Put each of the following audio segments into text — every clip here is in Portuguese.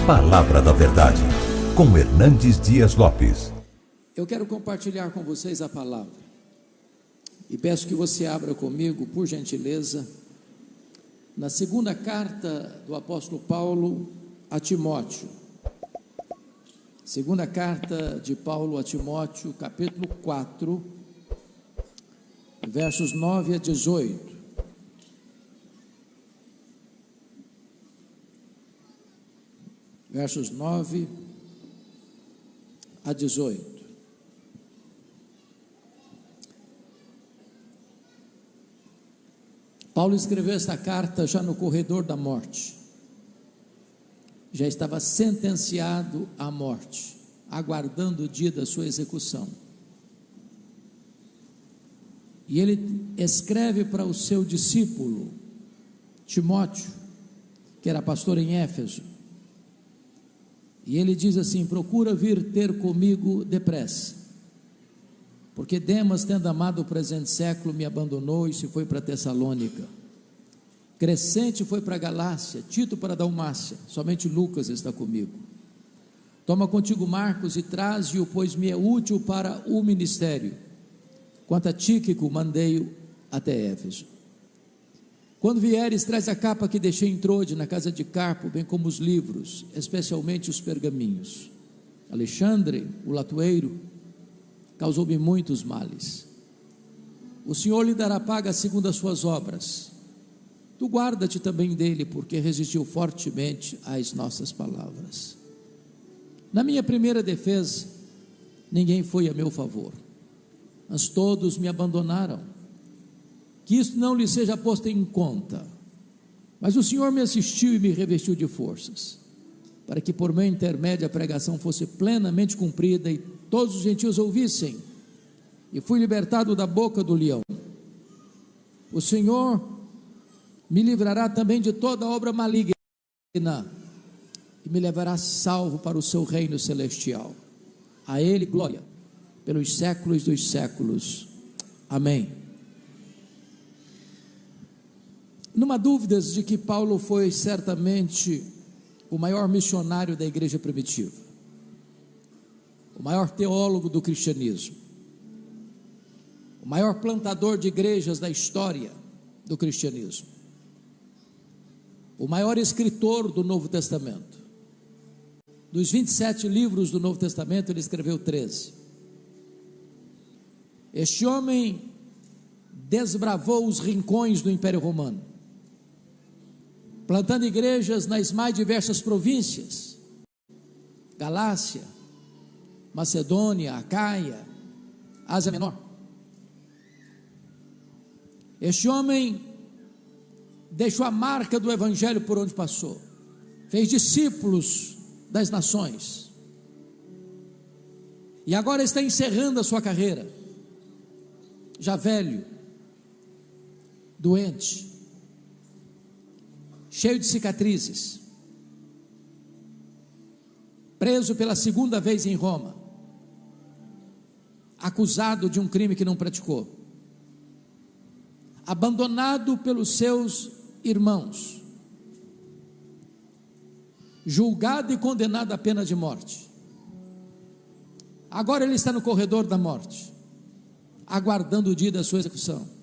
Palavra da Verdade, com Hernandes Dias Lopes. Eu quero compartilhar com vocês a palavra e peço que você abra comigo, por gentileza, na segunda carta do apóstolo Paulo a Timóteo. Segunda carta de Paulo a Timóteo, capítulo 4, versos 9 a 18. Versos 9 a 18. Paulo escreveu esta carta já no corredor da morte. Já estava sentenciado à morte, aguardando o dia da sua execução. E ele escreve para o seu discípulo, Timóteo, que era pastor em Éfeso. E ele diz assim: procura vir ter comigo depressa, porque Demas, tendo amado o presente século, me abandonou e se foi para Tessalônica. Crescente foi para Galácia, Tito para Dalmácia, somente Lucas está comigo. Toma contigo Marcos e traze-o, pois me é útil para o ministério. Quanto a Tíquico, mandei-o até Éfeso. Quando vieres, traz a capa que deixei em Trode, na casa de Carpo, bem como os livros, especialmente os pergaminhos. Alexandre, o latoeiro, causou-me muitos males. O Senhor lhe dará paga segundo as suas obras. Tu guarda-te também dele, porque resistiu fortemente às nossas palavras. Na minha primeira defesa, ninguém foi a meu favor, mas todos me abandonaram. Que isso não lhe seja posto em conta, mas o Senhor me assistiu e me revestiu de forças, para que por meu intermédio a pregação fosse plenamente cumprida e todos os gentios ouvissem, e fui libertado da boca do leão. O Senhor me livrará também de toda obra maligna, e me levará salvo para o seu reino celestial. A Ele glória, pelos séculos dos séculos. Amém. Não há dúvidas de que Paulo foi certamente o maior missionário da igreja primitiva, o maior teólogo do cristianismo, o maior plantador de igrejas da história do cristianismo, o maior escritor do Novo Testamento. Dos 27 livros do Novo Testamento, ele escreveu 13. Este homem desbravou os rincões do Império Romano, plantando igrejas nas mais diversas províncias: Galácia, Macedônia, Acaia, Ásia Menor. Este homem deixou a marca do evangelho por onde passou, fez discípulos das nações, e agora está encerrando a sua carreira, já velho, doente, cheio de cicatrizes, preso pela segunda vez em Roma, acusado de um crime que não praticou, abandonado pelos seus irmãos, julgado e condenado à pena de morte. Agora ele está no corredor da morte, aguardando o dia da sua execução,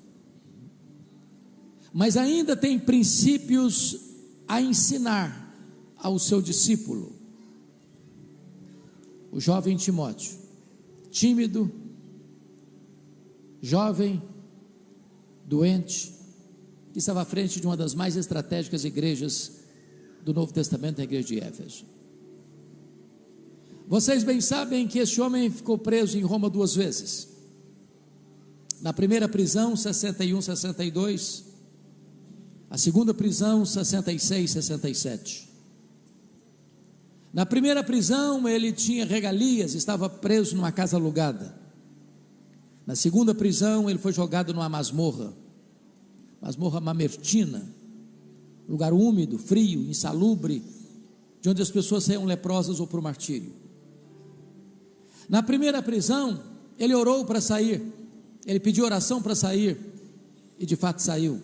mas ainda tem princípios a ensinar ao seu discípulo, o jovem Timóteo, tímido, jovem, doente, que estava à frente de uma das mais estratégicas igrejas do Novo Testamento, a igreja de Éfeso. Vocês bem sabem que este homem ficou preso em Roma 2 vezes. Na primeira prisão, 61, 62, a segunda prisão, 66, 67. Na primeira prisão, ele tinha regalias, estava preso numa casa alugada. Na segunda prisão, ele foi jogado numa masmorra mamertina, lugar úmido, frio, insalubre, de onde as pessoas saíam leprosas ou para o martírio. Na primeira prisão, ele orou para sair, ele pediu oração para sair, e de fato saiu.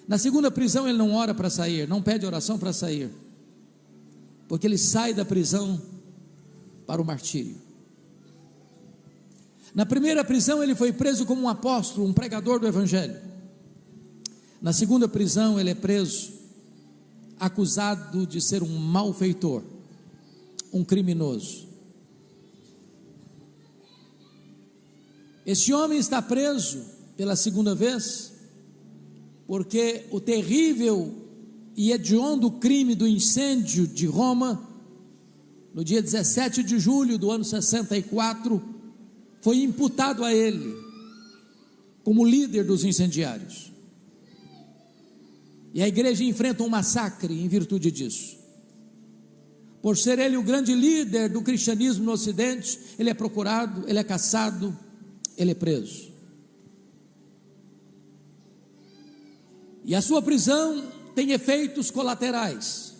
Na segunda prisão ele não ora para sair, não pede oração para sair, porque ele sai da prisão para o martírio. Na primeira prisão ele foi preso como um apóstolo, um pregador do evangelho. Na segunda prisão ele é preso, acusado de ser um malfeitor, um criminoso. Este homem está preso pela segunda vez, porque o terrível e hediondo crime do incêndio de Roma, no dia 17 de julho do ano 64, foi imputado a ele, como líder dos incendiários. E a igreja enfrenta um massacre em virtude disso. Por ser ele o grande líder do cristianismo no Ocidente, ele é procurado, ele é caçado, ele é preso. E a sua prisão tem efeitos colaterais.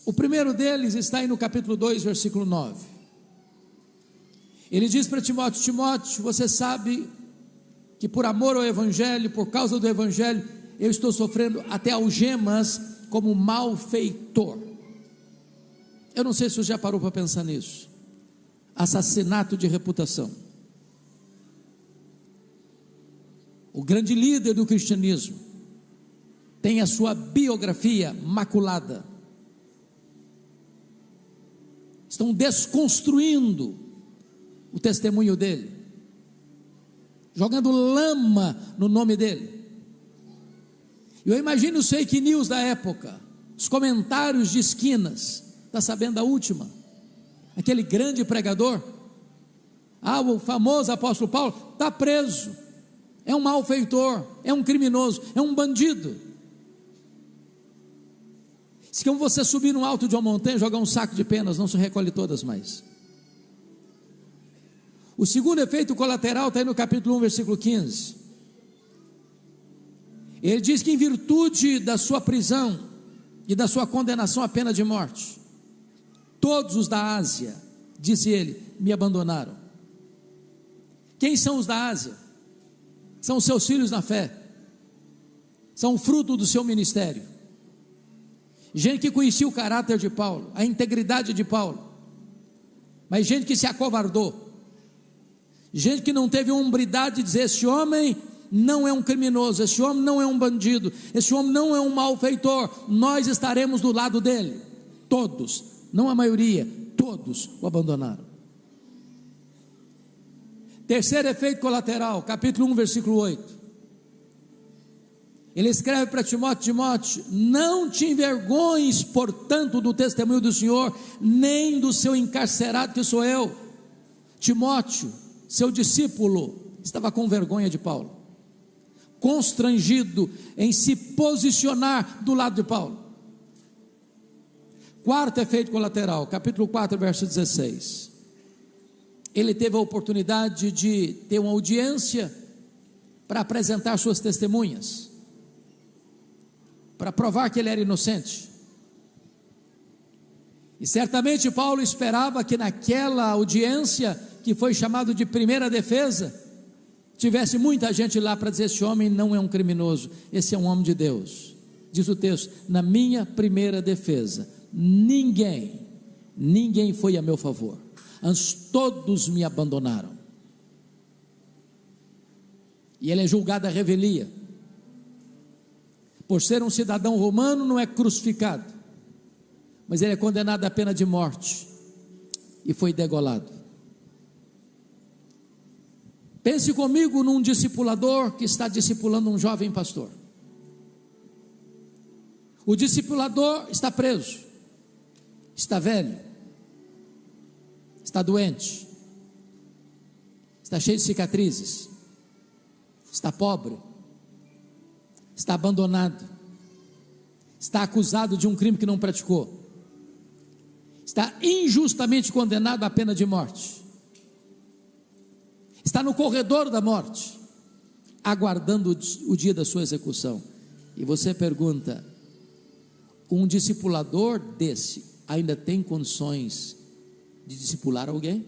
O primeiro deles está aí no capítulo 2, versículo 9. Ele diz para Timóteo: Timóteo, você sabe que por amor ao evangelho, por causa do evangelho, eu estou sofrendo até algemas como malfeitor. Eu não sei se você já parou para pensar nisso. Assassinato de reputação. O grande líder do cristianismo tem a sua biografia maculada. Estão desconstruindo o testemunho dele, jogando lama no nome dele. Eu imagino os fake news da época, os comentários de esquinas. Está sabendo a última? Aquele grande pregador, o famoso apóstolo Paulo, está preso, é um malfeitor, é um criminoso, é um bandido. Se como você subir no alto de uma montanha, jogar um saco de penas, não se recolhe todas mais. O segundo efeito colateral está aí no capítulo 1, versículo 15. Ele diz que em virtude da sua prisão e da sua condenação à pena de morte, todos os da Ásia, disse ele, me abandonaram. Quem são os da Ásia? São os seus filhos na fé, são o fruto do seu ministério, gente que conhecia o caráter de Paulo, a integridade de Paulo, mas gente que se acovardou, gente que não teve hombridade de dizer: esse homem não é um criminoso, esse homem não é um bandido, esse homem não é um malfeitor, nós estaremos do lado dele. Todos, não a maioria, todos o abandonaram. Terceiro efeito colateral, capítulo 1, versículo 8. Ele escreve para Timóteo: Timóteo, não te envergonhes, portanto, do testemunho do Senhor, nem do seu encarcerado que sou eu. Timóteo, seu discípulo, estava com vergonha de Paulo, constrangido em se posicionar do lado de Paulo. Quarto efeito colateral, capítulo 4, verso 16. Ele teve a oportunidade de ter uma audiência para apresentar suas testemunhas, para provar que ele era inocente. E certamente Paulo esperava que naquela audiência, que foi chamado de primeira defesa, tivesse muita gente lá para dizer: esse homem não é um criminoso, esse é um homem de Deus. Diz o texto: na minha primeira defesa, ninguém foi a meu favor, antes todos me abandonaram. E ele é julgado à revelia. Por ser um cidadão romano, não é crucificado, mas ele é condenado à pena de morte e foi degolado. Pense comigo num discipulador que está discipulando um jovem pastor. O discipulador está preso, está velho, está doente, está cheio de cicatrizes, está pobre, está abandonado, está acusado de um crime que não praticou, está injustamente condenado à pena de morte, está no corredor da morte, aguardando o dia da sua execução. E você pergunta: um discipulador desse ainda tem condições de discipular alguém?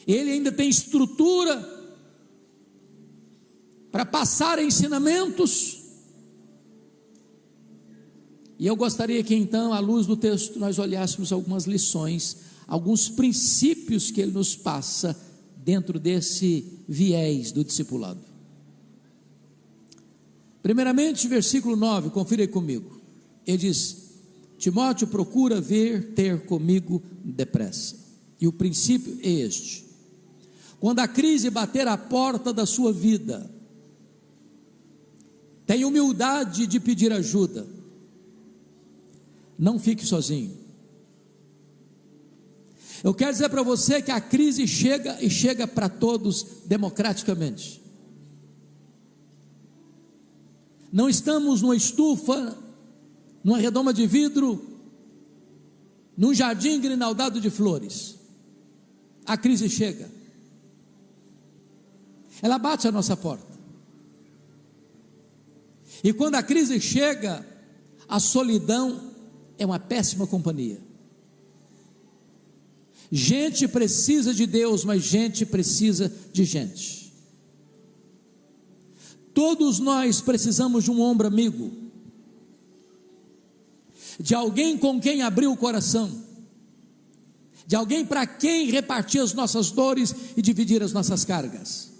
Ele ainda tem estrutura para passar ensinamentos? E eu gostaria que então, à luz do texto, nós olhássemos algumas lições, alguns princípios que ele nos passa dentro desse viés do discipulado. Primeiramente, versículo 9, confira aí comigo. Ele diz: Timóteo, procura vir ter comigo depressa. E o princípio é este: quando a crise bater à porta da sua vida, tenha humildade de pedir ajuda. Não fique sozinho. Eu quero dizer para você que a crise chega, e chega para todos democraticamente. Não estamos numa estufa, numa redoma de vidro, num jardim grinaldado de flores. A crise chega, ela bate à nossa porta. E quando a crise chega, a solidão é uma péssima companhia. Gente precisa de Deus, mas gente precisa de gente. Todos nós precisamos de um ombro amigo, de alguém com quem abrir o coração, de alguém para quem repartir as nossas dores e dividir as nossas cargas.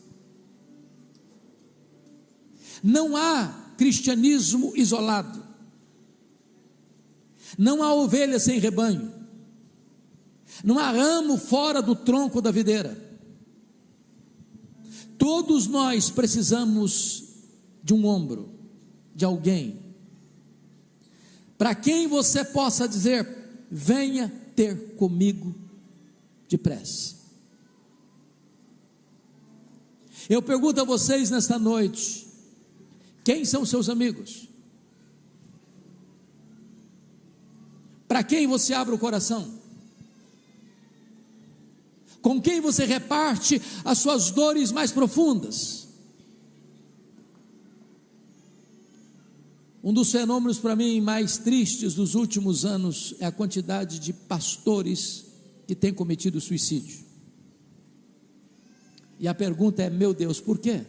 Não há cristianismo isolado, não há ovelha sem rebanho, não há ramo fora do tronco da videira. Todos nós precisamos de um ombro, de alguém para quem você possa dizer: venha ter comigo depressa. Eu pergunto a vocês nesta noite: quem são seus amigos? Para quem você abre o coração? Com quem você reparte as suas dores mais profundas? Um dos fenômenos para mim mais tristes dos últimos anos é a quantidade de pastores que têm cometido suicídio. E a pergunta é: meu Deus, por quê?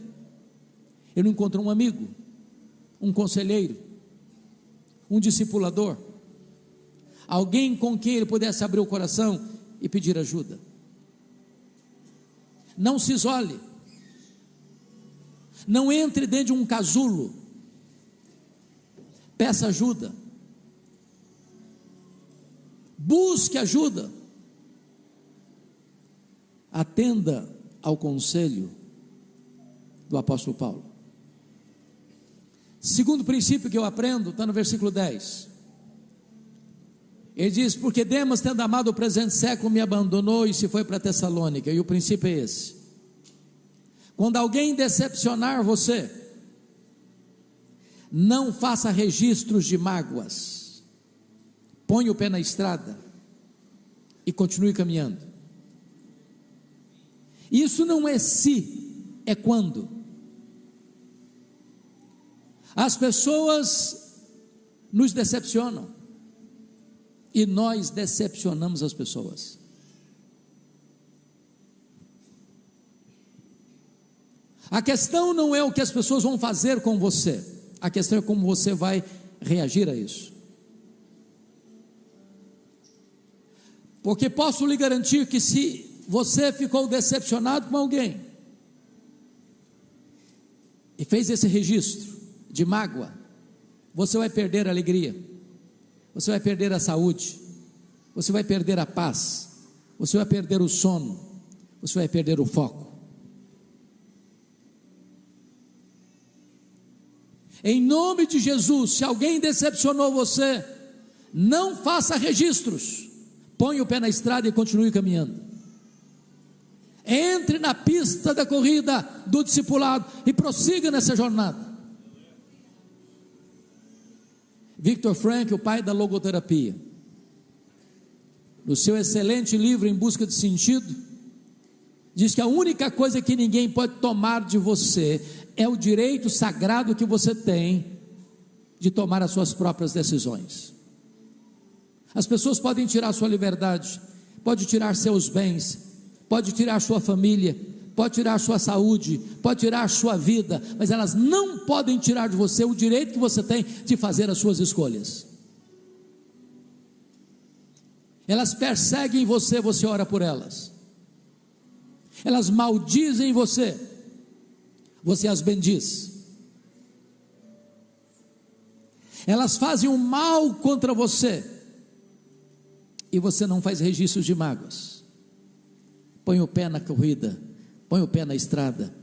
Ele não encontrou um amigo, um conselheiro, um discipulador, alguém com quem ele pudesse abrir o coração e pedir ajuda. Não se isole, não entre dentro de um casulo, peça ajuda, busque ajuda, atenda ao conselho do apóstolo Paulo. Segundo princípio que eu aprendo, está no versículo 10, ele diz: porque Demas, tendo amado o presente século, me abandonou e se foi para Tessalônica. E o princípio é esse: quando alguém decepcionar você, não faça registros de mágoas, põe o pé na estrada e continue caminhando. Isso não é se, é quando. As pessoas nos decepcionam e nós decepcionamos as pessoas. A questão não é o que as pessoas vão fazer com você, a questão é como você vai reagir a isso. Porque posso lhe garantir que se você ficou decepcionado com alguém e fez esse registro de mágoa, você vai perder a alegria, você vai perder a saúde, você vai perder a paz, você vai perder o sono, você vai perder o foco. Em nome de Jesus, se alguém decepcionou você, não faça registros, põe o pé na estrada e continue caminhando. Entre na pista da corrida do discipulado e prossiga nessa jornada. Viktor Frankl, o pai da logoterapia, no seu excelente livro Em Busca de Sentido, diz que a única coisa que ninguém pode tomar de você é o direito sagrado que você tem de tomar as suas próprias decisões. As pessoas podem tirar sua liberdade, pode tirar seus bens, pode tirar sua família, pode tirar sua saúde, pode tirar sua vida, mas elas não podem tirar de você o direito que você tem de fazer as suas escolhas. elas perseguem você, você ora por elas. Elas maldizem você, você as bendiz. Elas fazem o mal contra você, e você não faz registros de mágoas. Põe o pé na corrida, põe o pé na estrada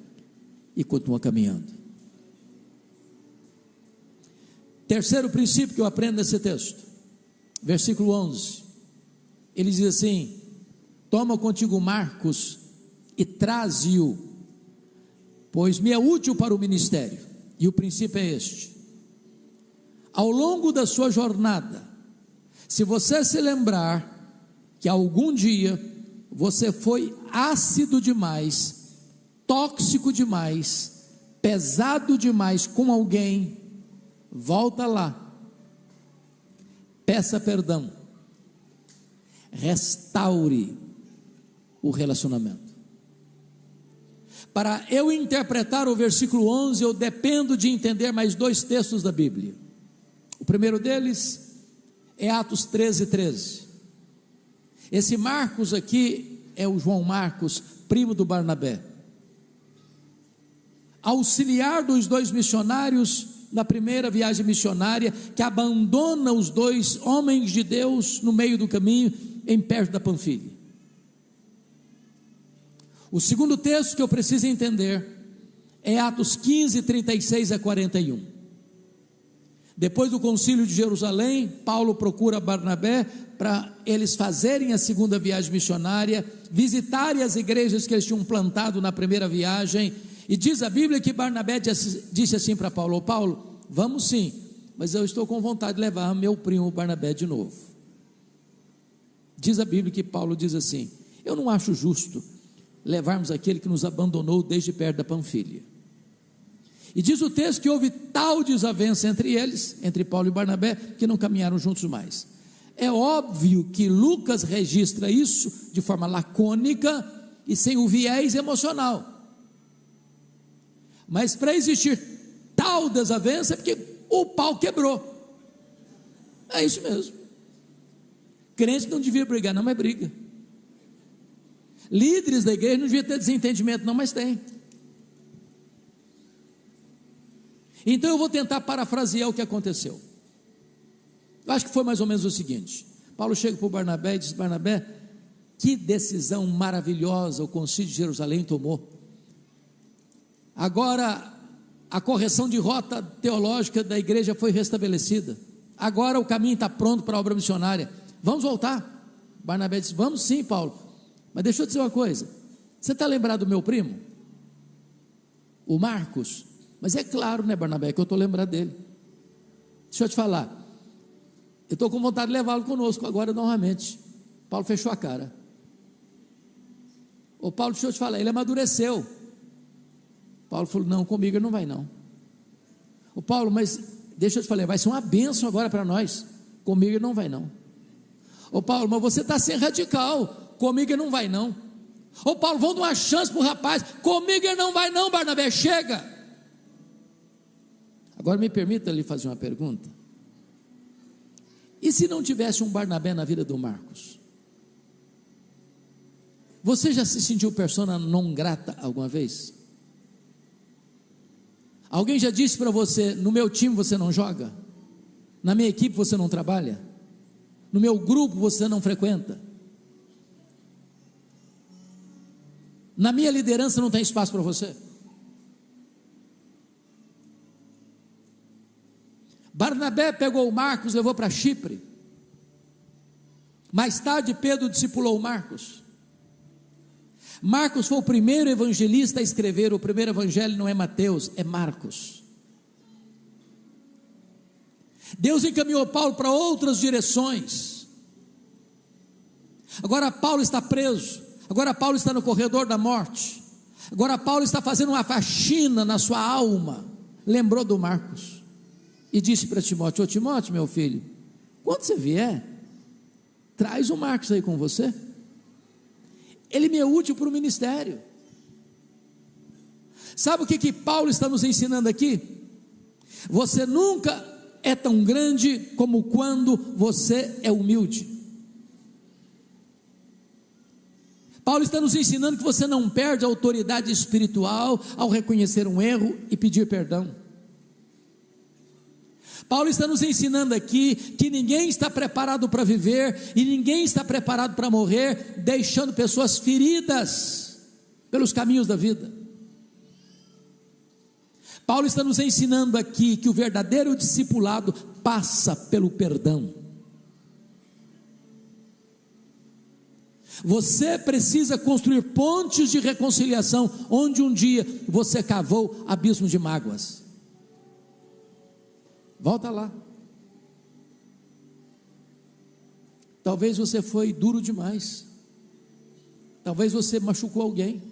e continua caminhando. Terceiro princípio que eu aprendo nesse texto, versículo 11, ele diz assim: toma contigo Marcos e traze-o, pois me é útil para o ministério. E o princípio é este: ao longo da sua jornada, se você se lembrar que algum dia você foi ácido demais, tóxico demais, pesado demais com alguém, volta lá, peça perdão, restaure o relacionamento. Para eu interpretar o versículo 11, eu dependo de entender mais dois textos da Bíblia. O primeiro deles é Atos 13:13. Esse Marcos aqui é o João Marcos, primo do Barnabé, auxiliar dos dois missionários na primeira viagem missionária, que abandona os dois homens de Deus no meio do caminho, em perto da Panfilha. O segundo texto que eu preciso entender é Atos 15:36-41. Depois do concílio de Jerusalém, Paulo procura Barnabé para eles fazerem a segunda viagem missionária, visitarem as igrejas que eles tinham plantado na primeira viagem. E diz a Bíblia que Barnabé disse assim para Paulo: ô Paulo, vamos sim, mas eu estou com vontade de levar meu primo Barnabé de novo. Diz a Bíblia que Paulo diz assim: eu não acho justo levarmos aquele que nos abandonou desde perto da Panfilha. E diz o texto que houve tal desavença entre eles, entre Paulo e Barnabé, que não caminharam juntos mais. É óbvio que Lucas registra isso de forma lacônica e sem o viés emocional. Mas para existir tal desavença é porque o pau quebrou. É isso mesmo. Crente não devia brigar, não, mas briga. Líderes da igreja não devia ter desentendimento, não, mas tem. Então eu vou tentar parafrasear o que aconteceu. Eu acho que foi mais ou menos o seguinte: Paulo chega para o Barnabé e diz: Barnabé, que decisão maravilhosa o concílio de Jerusalém tomou. Agora a correção de rota teológica da igreja foi restabelecida. Agora o caminho está pronto para a obra missionária. Vamos voltar. Barnabé disse: vamos sim, Paulo, mas deixa eu dizer uma coisa. Você está lembrado do meu primo? O Marcos? Mas é claro, né, Barnabé, que eu estou lembrado dele. Deixa eu te falar, eu estou com vontade de levá-lo conosco agora novamente. Paulo fechou a cara. Ô Paulo, deixa eu te falar, ele amadureceu. Paulo falou: não, comigo ele não vai não. Ô Paulo, mas deixa eu te falar, vai ser uma bênção agora para nós. Comigo ele não vai não. Ô Paulo, mas você está sendo radical. Comigo ele não vai não. Ô Paulo, vamos dar uma chance para o rapaz. Comigo ele não vai não, Barnabé, chega. Agora me permita lhe fazer uma pergunta. E se não tivesse um Barnabé na vida do Marcos? Você já se sentiu persona non grata alguma vez? Alguém já disse para você: no meu time você não joga? Na minha equipe você não trabalha? No meu grupo você não frequenta? Na minha liderança não tem espaço para você? Barnabé pegou o Marcos, levou para Chipre. Mais tarde Pedro discipulou o Marcos. Marcos foi o primeiro evangelista a escrever. O primeiro evangelho não é Mateus, é Marcos. Deus encaminhou Paulo para outras direções. Agora Paulo está preso. Agora Paulo está no corredor da morte. Agora Paulo está fazendo uma faxina na sua alma. Lembrou do Marcos e disse para Timóteo: ô Timóteo, meu filho, quando você vier, traz o Marcos aí com você. Ele me é útil para o ministério. Sabe o que Paulo está nos ensinando aqui? Você nunca é tão grande como quando você é humilde. Paulo está nos ensinando que você não perde a autoridade espiritual ao reconhecer um erro e pedir perdão. Paulo está nos ensinando aqui que ninguém está preparado para viver e ninguém está preparado para morrer, deixando pessoas feridas pelos caminhos da vida. Paulo está nos ensinando aqui que o verdadeiro discipulado passa pelo perdão. Você precisa construir pontes de reconciliação onde um dia você cavou abismos de mágoas. Volta lá. Talvez você foi duro demais. Talvez você machucou alguém.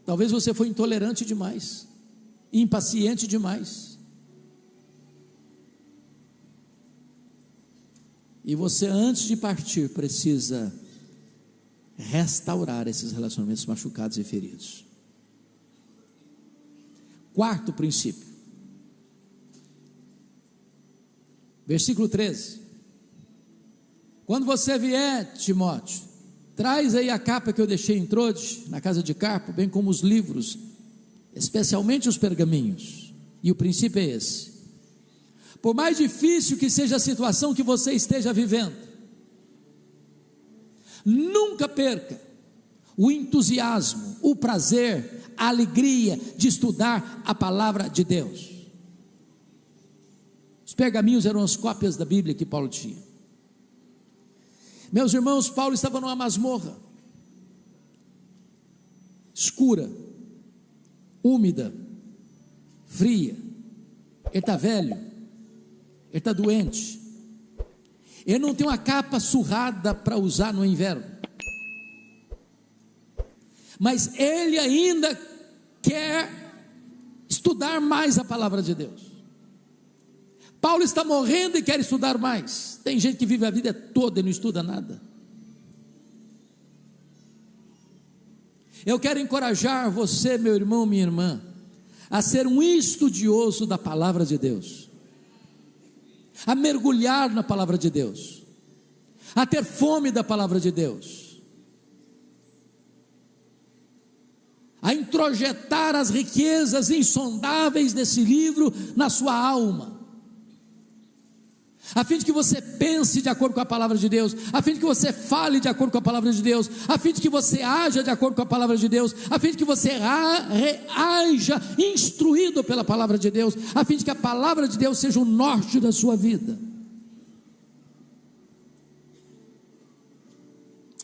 Talvez você foi intolerante demais, impaciente demais. E você, antes de partir, precisa restaurar esses relacionamentos machucados e feridos. Quarto princípio, versículo 13: quando você vier, Timóteo, traz aí a capa que eu deixei em Troade, na casa de Carpo, bem como os livros, especialmente os pergaminhos. E o princípio é esse: por mais difícil que seja a situação que você esteja vivendo, nunca perca o entusiasmo, o prazer, a alegria de estudar a palavra de Deus. Os pergaminhos eram as cópias da Bíblia que Paulo tinha. Meus irmãos, Paulo estava numa masmorra escura, úmida, fria. Ele está velho, ele está doente, ele não tem uma capa surrada para usar no inverno, mas ele ainda quer estudar mais a palavra de Deus. Paulo está morrendo e quer estudar mais. Tem gente que vive a vida toda e não estuda nada. Eu quero encorajar você, meu irmão, minha irmã, a ser um estudioso da palavra de Deus, a mergulhar na palavra de Deus, a ter fome da palavra de Deus, a introjetar as riquezas insondáveis desse livro na sua alma, a fim de que você pense de acordo com a palavra de Deus, a fim de que você fale de acordo com a palavra de Deus, a fim de que você haja de acordo com a palavra de Deus, a fim de que você haja instruído pela palavra de Deus, a fim de que a palavra de Deus seja o norte da sua vida.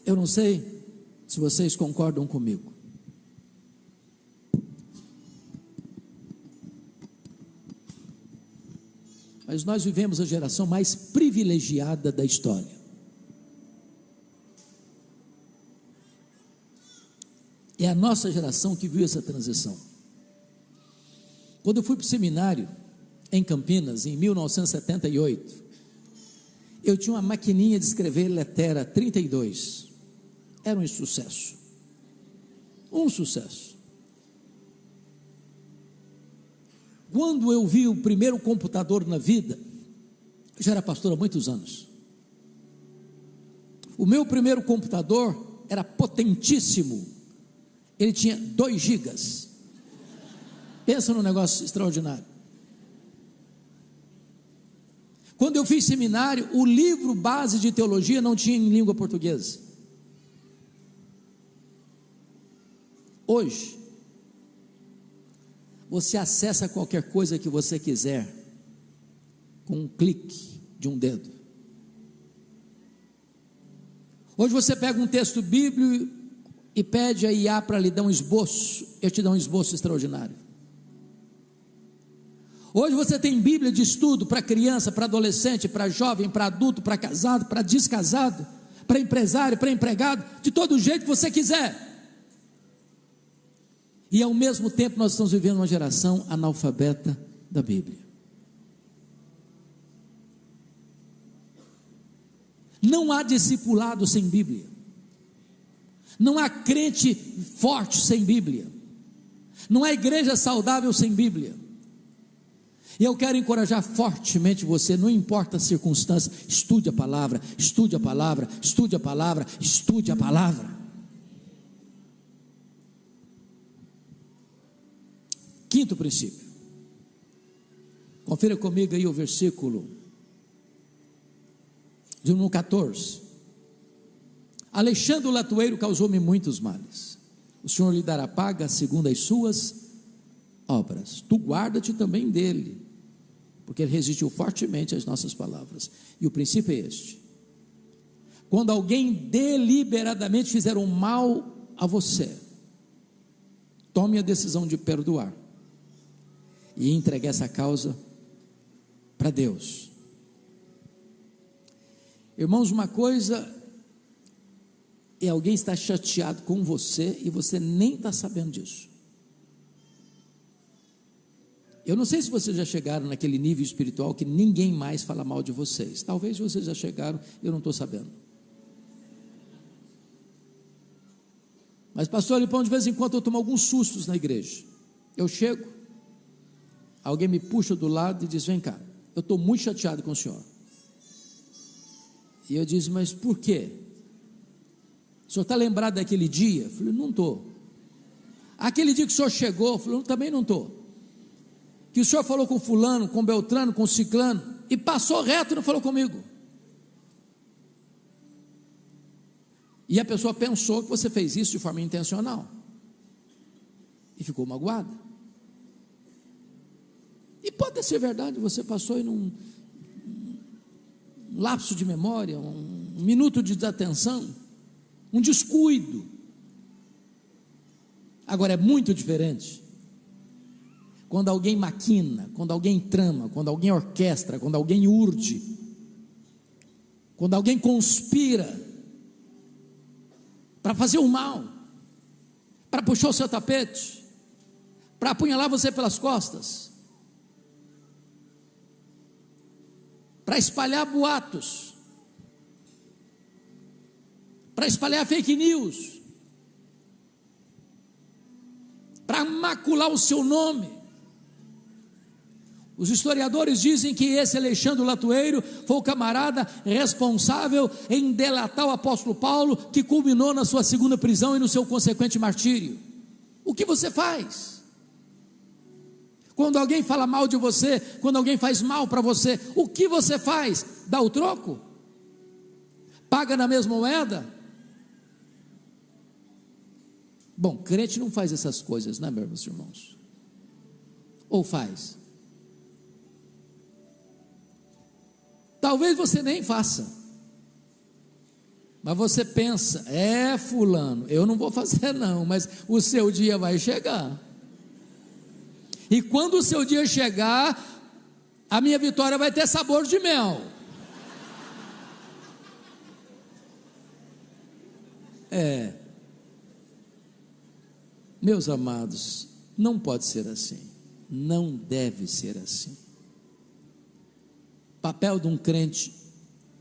Eu não sei se vocês concordam comigo, mas nós vivemos a geração mais privilegiada da história. É a nossa geração que viu essa transição. Quando eu fui para o seminário em Campinas, em 1978, eu tinha uma maquininha de escrever Letera 32. Era um sucesso. Um sucesso. Quando eu vi o primeiro computador na vida, eu já era pastor há muitos anos. O meu primeiro computador era potentíssimo. Ele tinha 2 gigas. Pensa num negócio extraordinário. Quando eu fiz seminário, o livro base de teologia não tinha em língua portuguesa. Hoje, você acessa qualquer coisa que você quiser com um clique de um dedo. Hoje você pega um texto bíblico e pede a IA para lhe dar um esboço, ele te dá um esboço extraordinário. Hoje você tem Bíblia de estudo para criança, para adolescente, para jovem, para adulto, para casado, para descasado, para empresário, para empregado, de todo jeito que você quiser. E ao mesmo tempo nós estamos vivendo uma geração analfabeta da Bíblia. Não há discipulado sem Bíblia. Não há crente forte sem Bíblia. Não há igreja saudável sem Bíblia. E eu quero encorajar fortemente você, não importa a circunstância, estude a palavra, estude a palavra, estude a palavra, estude a palavra. Quinto princípio, confira comigo aí o versículo de número 14. Alexandre o latoeiro causou-me muitos males, o Senhor lhe dará paga segundo as suas obras. Tu guarda-te também dele, porque ele resistiu fortemente às nossas palavras. E o princípio é este: quando alguém deliberadamente fizer um mal a você, tome a decisão de perdoar e entregue essa causa para Deus. Irmãos, uma coisa é alguém estar chateado com você e você nem está sabendo disso. Eu não sei se vocês já chegaram naquele nível espiritual que ninguém mais fala mal de vocês. Talvez vocês já chegaram, eu não estou sabendo. Mas pastor Lipão, de vez em quando eu tomo alguns sustos na igreja. Eu chego, alguém me puxa do lado e diz: vem cá, eu estou muito chateado com o senhor. E eu disse: mas por quê? O senhor está lembrado daquele dia? Eu falei: não estou. Aquele dia que o senhor chegou? Eu falei: também não estou. Que o senhor falou com fulano, com beltrano, com ciclano, e passou reto e não falou comigo. E a pessoa pensou que você fez isso de forma intencional, e ficou magoada. E pode ser verdade, você passou em um lapso de memória, um minuto de desatenção, um descuido. Agora é muito diferente quando alguém maquina, quando alguém trama, quando alguém orquestra, quando alguém urde, quando alguém conspira para fazer o mal, para puxar o seu tapete, para apunhalar você pelas costas, para espalhar boatos, para espalhar fake news, para macular o seu nome. Os historiadores dizem que esse Alexandre o latoeiro foi o camarada responsável em delatar o apóstolo Paulo, que culminou na sua segunda prisão e no seu consequente martírio. O que você faz? Quando alguém fala mal de você, quando alguém faz mal para você, o que você faz? Dá o troco? Paga na mesma moeda? Bom, crente não faz essas coisas, né, meus irmãos? Ou faz? Talvez você nem faça, mas você pensa: fulano, eu não vou fazer não, mas o seu dia vai chegar, e quando o seu dia chegar, a minha vitória vai ter sabor de mel. Meus amados, não pode ser assim, não deve ser assim. Papel de um crente,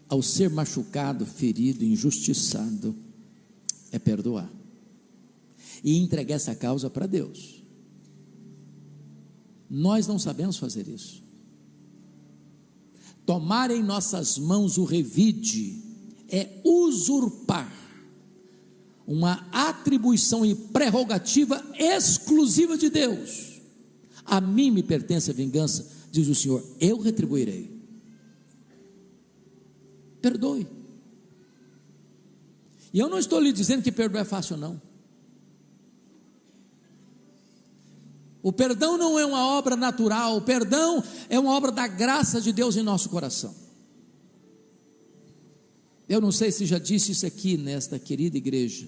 ao ser machucado, ferido, injustiçado, é perdoar e entregar essa causa para Deus. Nós não sabemos fazer isso. Tomar em nossas mãos o revide é usurpar uma atribuição e prerrogativa exclusiva de Deus. A mim me pertence a vingança, diz o Senhor, eu retribuirei. Perdoe. E eu não estou lhe dizendo que perdoar é fácil, não. O perdão não é uma obra natural, o perdão é uma obra da graça de Deus em nosso coração. Eu não sei se já disse isso aqui nesta querida igreja.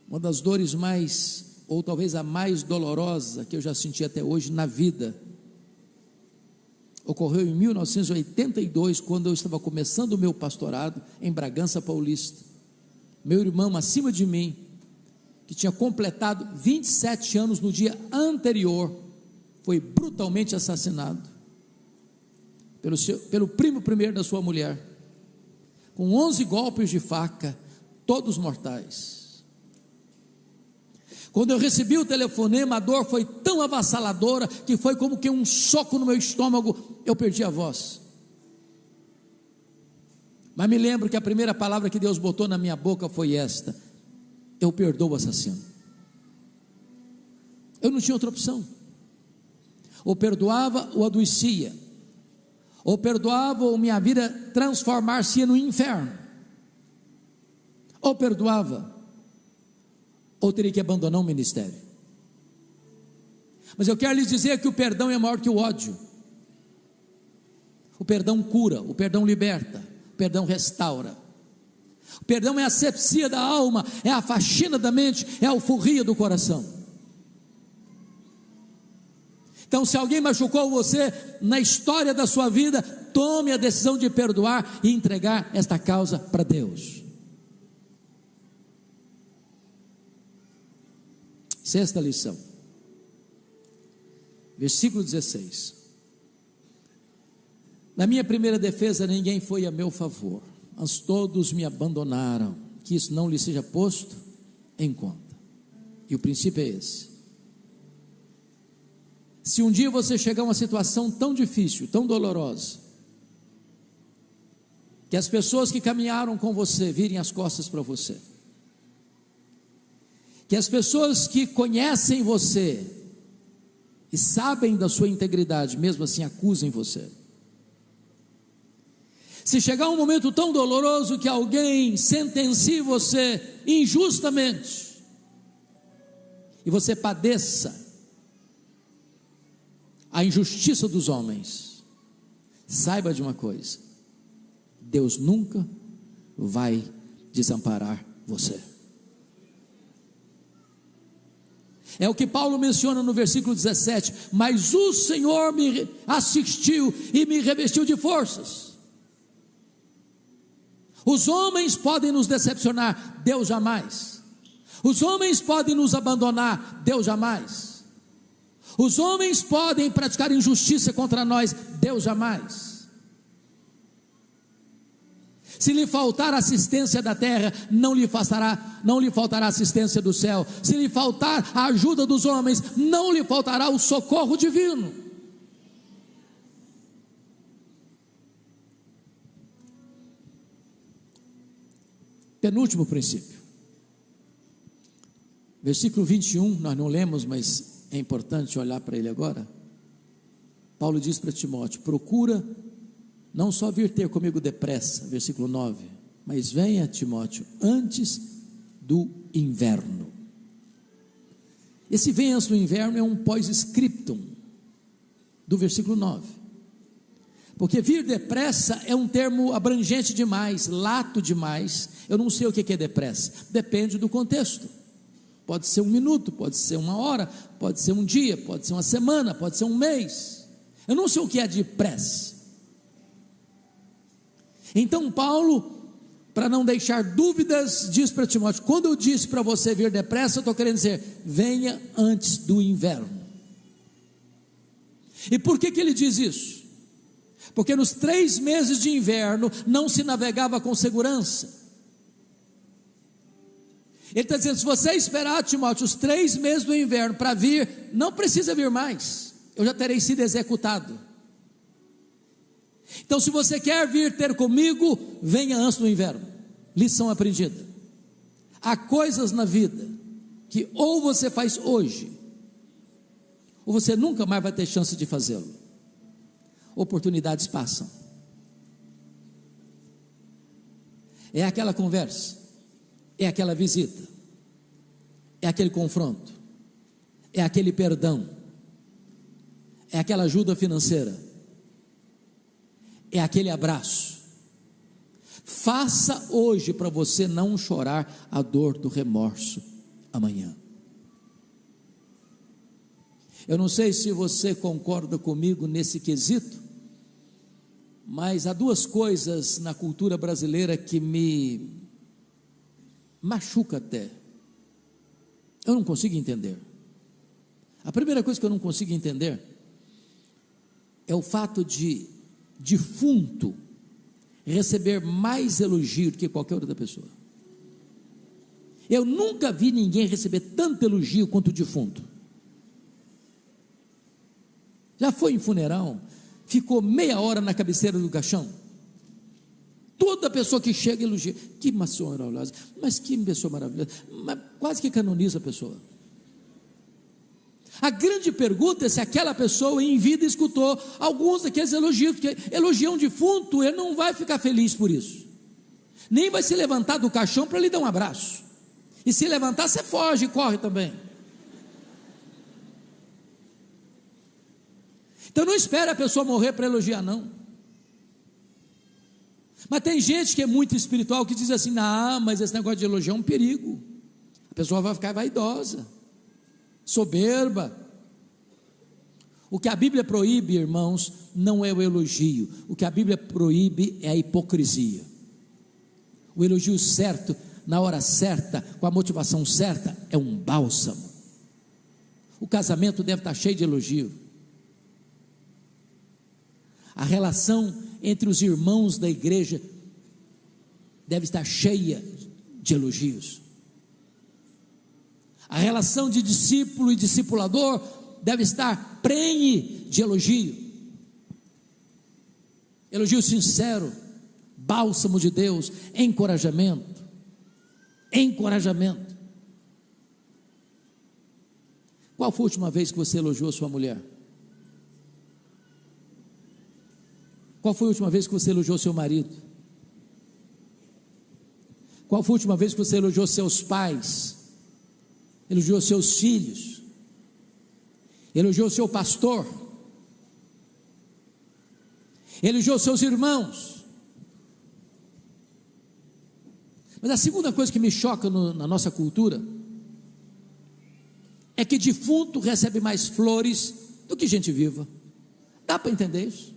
Uma das dores mais, ou talvez a mais dolorosa que eu já senti até hoje na vida, ocorreu em 1982, quando eu estava começando o meu pastorado em Bragança Paulista. Meu irmão acima de mim, que tinha completado 27 anos no dia anterior, foi brutalmente assassinado pelo primo primeiro da sua mulher, com 11 golpes de faca, todos mortais. Quando eu recebi o telefonema, a dor foi tão avassaladora que foi como que um soco no meu estômago, eu perdi a voz. Mas me lembro que a primeira palavra que Deus botou na minha boca foi esta: eu perdoo o assassino. Eu não tinha outra opção. Ou perdoava ou adoecia, ou perdoava ou minha vida transformar-se no inferno, ou perdoava ou teria que abandonar o ministério. Mas eu quero lhes dizer que o perdão é maior que o ódio. O perdão cura, o perdão liberta, o perdão restaura. O perdão é a asepsia da alma, é a faxina da mente, é a alforria do coração. Então, se alguém machucou você na história da sua vida, tome a decisão de perdoar e entregar esta causa para Deus. Sexta lição, versículo 16. Na minha primeira defesa, ninguém foi a meu favor, mas todos me abandonaram. Que isso não lhe seja posto em conta. E o princípio é esse: se um dia você chegar a uma situação tão difícil, tão dolorosa, que as pessoas que caminharam com você virem as costas para você, que as pessoas que conhecem você e sabem da sua integridade, mesmo assim acusem você, se chegar um momento tão doloroso que alguém sentencie você injustamente, e você padeça a injustiça dos homens, saiba de uma coisa: Deus nunca vai desamparar você. É o que Paulo menciona no versículo 17: mas o Senhor me assistiu e me revestiu de forças. Os homens podem nos decepcionar, Deus jamais. Os homens podem nos abandonar, Deus jamais. Os homens podem praticar injustiça contra nós, Deus jamais. Se lhe faltar assistência da terra, não lhe faltará assistência do céu. Se lhe faltar a ajuda dos homens, não lhe faltará o socorro divino. Penúltimo princípio, versículo 21, nós não lemos, mas é importante olhar para ele agora. Paulo diz para Timóteo: procura não só vir ter comigo depressa, versículo 9, mas venha, Timóteo, antes do inverno. Esse venha antes do inverno é um pós-scriptum do versículo 9, porque vir depressa é um termo abrangente demais, lato demais. Eu não sei o que é depressa, depende do contexto. Pode ser 1 minuto, pode ser 1 hora, pode ser um dia, pode ser uma semana, pode ser um mês. Eu não sei o que é depressa. Então Paulo, para não deixar dúvidas, diz para Timóteo: quando eu disse para você vir depressa, eu estou querendo dizer, venha antes do inverno. E por que ele diz isso? Porque nos 3 meses de inverno não se navegava com segurança. Ele está dizendo: se você esperar, Timóteo, os 3 meses do inverno para vir, não precisa vir mais, eu já terei sido executado. Então, se você quer vir ter comigo, venha antes do inverno. Lição aprendida: há coisas na vida que ou você faz hoje, ou você nunca mais vai ter chance de fazê-lo. Oportunidades passam. É aquela conversa, é aquela visita, é aquele confronto, é aquele perdão, é aquela ajuda financeira, é aquele abraço. Faça hoje para você não chorar a dor do remorso amanhã. Eu não sei se você concorda comigo nesse quesito, mas há 2 coisas na cultura brasileira que me machuca até. Eu não consigo entender. A primeira coisa que eu não consigo entender é o fato de defunto receber mais elogio do que qualquer outra pessoa. Eu nunca vi ninguém receber tanto elogio quanto o defunto. Já foi em funeral, ficou meia hora na cabeceira do caixão. Toda pessoa que chega elogia. Que senhora maravilhosa, mas que pessoa maravilhosa. Mas quase que canoniza a pessoa. A grande pergunta é se aquela pessoa em vida escutou alguns daqueles elogios, porque elogiar um defunto, ele não vai ficar feliz por isso, nem vai se levantar do caixão para lhe dar um abraço, e se levantar você foge e corre também. Então não espere a pessoa morrer para elogiar, não. Mas tem gente que é muito espiritual que diz assim: não, mas esse negócio de elogiar é um perigo, a pessoa vai ficar vaidosa, soberba. O que a Bíblia proíbe, irmãos, não é o elogio. O que a Bíblia proíbe é a hipocrisia. O elogio certo, na hora certa, com a motivação certa, é um bálsamo. O casamento deve estar cheio de elogio. A relação entre os irmãos da igreja deve estar cheia de elogios. A relação de discípulo e discipulador deve estar prenhe de elogio. Elogio sincero, bálsamo de Deus, encorajamento. Encorajamento. Qual foi a última vez que você elogiou a sua mulher? Qual foi a última vez que você elogiou seu marido? Qual foi a última vez que você elogiou seus pais? Elogiou seus filhos? Elogiou seu pastor? Elogiou seus irmãos? Mas a segunda coisa que me choca na nossa cultura é que defunto recebe mais flores do que gente viva. Dá para entender isso?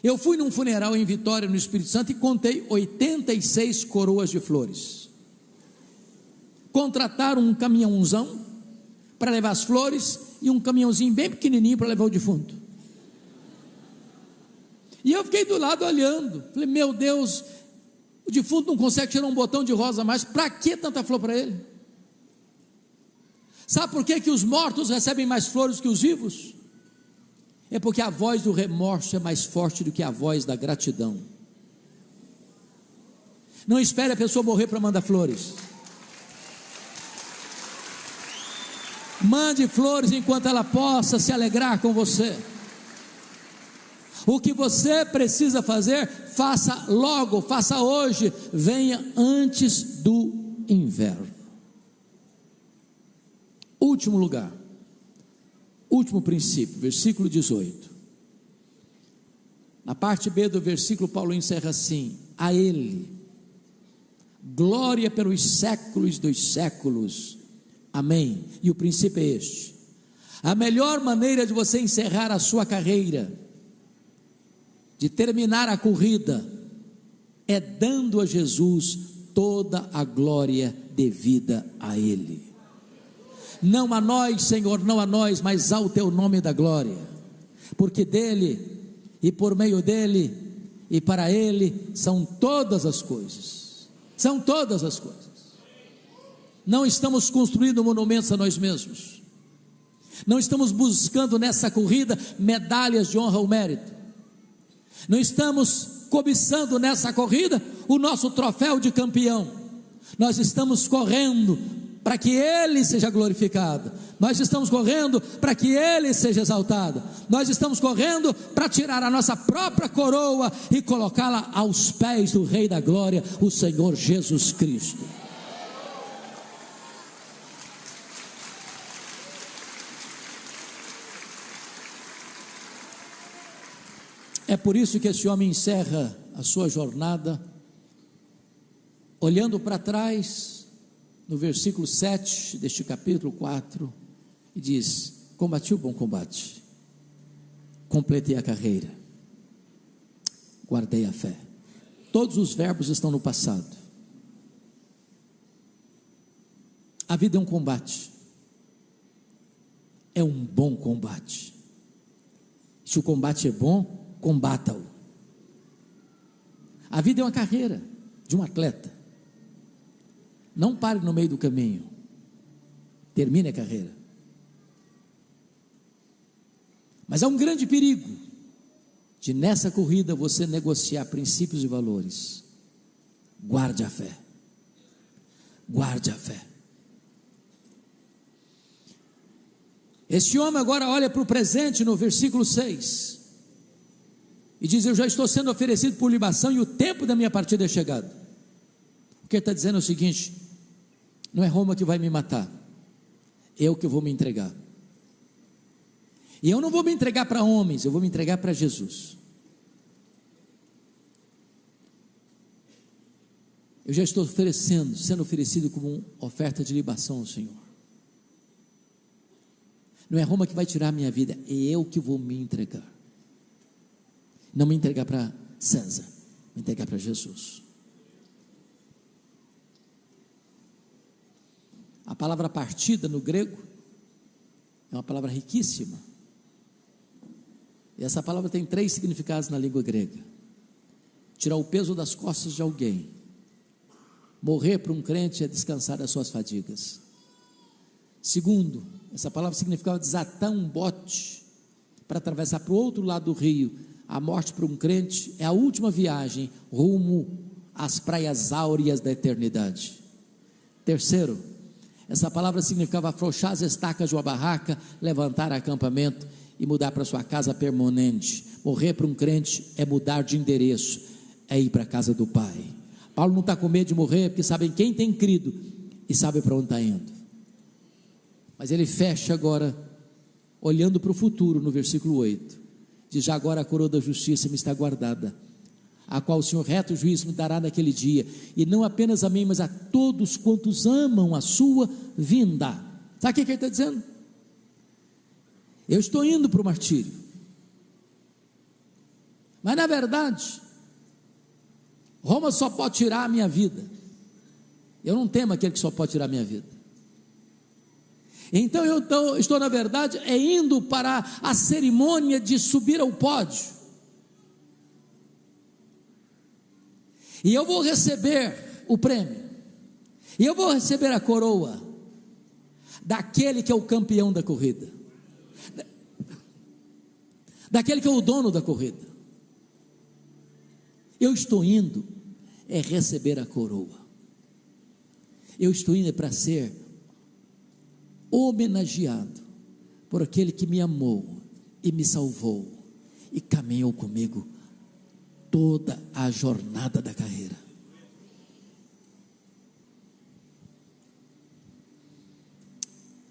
Eu fui num funeral em Vitória, no Espírito Santo, e contei 86 coroas de flores. Contrataram um caminhãozão para levar as flores e um caminhãozinho bem pequenininho para levar o defunto. E eu fiquei do lado olhando, falei: meu Deus, o defunto não consegue tirar um botão de rosa mais, para que tanta flor para ele? Sabe por que os mortos recebem mais flores que os vivos? É porque a voz do remorso é mais forte do que a voz da gratidão. Não espere a pessoa morrer para mandar flores. Mande flores enquanto ela possa se alegrar com você. O que você precisa fazer, faça logo, faça hoje, venha antes do inverno. Último lugar, último princípio, versículo 18. Na parte B do versículo, Paulo encerra assim: a Ele glória pelos séculos dos séculos, amém. E o princípio é este: a melhor maneira de você encerrar a sua carreira, de terminar a corrida, é dando a Jesus toda a glória devida a Ele. Não a nós, Senhor, não a nós, mas ao Teu nome da glória, porque dEle, e por meio dEle, e para Ele, são todas as coisas, são todas as coisas. Não estamos construindo monumentos a nós mesmos, não estamos buscando nessa corrida medalhas de honra ou mérito, não estamos cobiçando nessa corrida o nosso troféu de campeão. Nós estamos correndo para que Ele seja glorificado, nós estamos correndo para que Ele seja exaltado, nós estamos correndo para tirar a nossa própria coroa e colocá-la aos pés do Rei da Glória, o Senhor Jesus Cristo. É por isso que esse homem encerra a sua jornada, olhando para trás, no versículo 7 deste capítulo 4, e diz: combati o bom combate, completei a carreira, guardei a fé. Todos os verbos estão no passado. A vida é um combate, é um bom combate. Se o combate é bom, combata-o. A vida é uma carreira de um atleta. Não pare no meio do caminho, termine a carreira. Mas há um grande perigo de nessa corrida você negociar princípios e valores. Guarde a fé. Guarde a fé. Este homem agora olha para o presente no versículo 6 e diz: eu já estou sendo oferecido por libação e o tempo da minha partida é chegado. O que ele está dizendo é o seguinte: não é Roma que vai me matar, eu que vou me entregar. E eu não vou me entregar para homens, eu vou me entregar para Jesus. Eu já estou sendo oferecido como oferta de libação ao Senhor. Não é Roma que vai tirar a minha vida, é eu que vou me entregar. Não me entregar para César, me entregar para Jesus. A palavra partida no grego é uma palavra riquíssima. E essa palavra tem 3 significados na língua grega: tirar o peso das costas de alguém. Morrer para um crente é descansar das suas fadigas. Segundo, essa palavra significava desatar um bote para atravessar para o outro lado do rio. A morte para um crente é a última viagem rumo às praias áureas da eternidade. Terceiro, essa palavra significava afrouxar as estacas de uma barraca, levantar acampamento e mudar para sua casa permanente. Morrer para um crente é mudar de endereço, é ir para a casa do Pai. Paulo não está com medo de morrer, porque sabe quem tem crido e sabe para onde está indo. Mas ele fecha agora, olhando para o futuro, no versículo 8, diz: já agora a coroa da justiça me está guardada, a qual o Senhor reto juízo me dará naquele dia, e não apenas a mim, mas a todos quantos amam a sua vinda. Sabe o que ele está dizendo? Eu estou indo para o martírio, mas na verdade, Roma só pode tirar a minha vida. Eu não temo aquele que só pode tirar a minha vida. Então eu estou na verdade indo para a cerimônia de subir ao pódio, e eu vou receber o prêmio, e eu vou receber a coroa daquele que é o campeão da corrida, daquele que é o dono da corrida. Eu estou indo receber a coroa. Eu estou indo para ser homenageado por aquele que me amou e me salvou e caminhou comigo toda a jornada da carreira.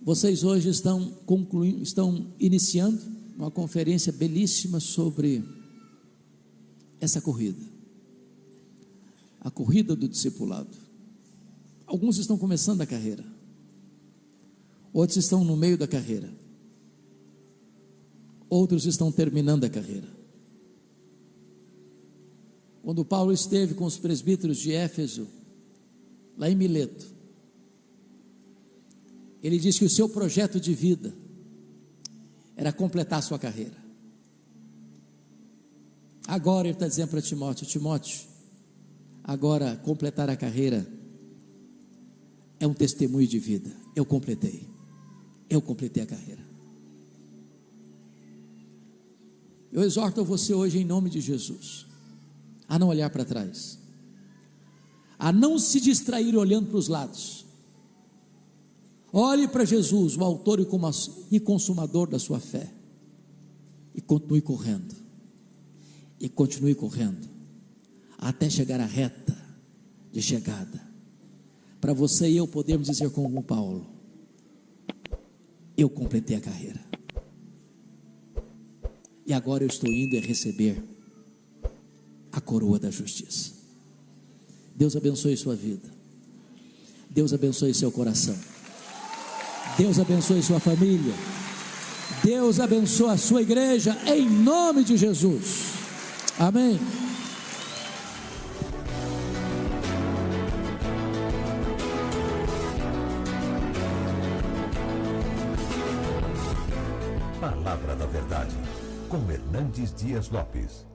Vocês hoje estão iniciando uma conferência belíssima sobre essa corrida, a corrida do discipulado. Alguns estão começando a carreira, outros estão no meio da carreira, outros estão terminando a carreira. Quando Paulo esteve com os presbíteros de Éfeso, lá em Mileto, ele disse que o seu projeto de vida era completar a sua carreira. Agora ele está dizendo para Timóteo: Timóteo, agora completar a carreira é um testemunho de vida. Eu completei a carreira. Eu exorto você hoje em nome de Jesus a não olhar para trás, a não se distrair olhando para os lados. Olhe para Jesus, o autor e consumador da sua fé, e continue correndo, até chegar à reta de chegada, para você e eu podermos dizer como Paulo: eu completei a carreira, e agora eu estou indo receber a coroa da justiça. Deus abençoe sua vida, Deus abençoe seu coração, Deus abençoe sua família, Deus abençoe a sua igreja, em nome de Jesus, amém. Palavra da Verdade, com Hernandes Dias Lopes.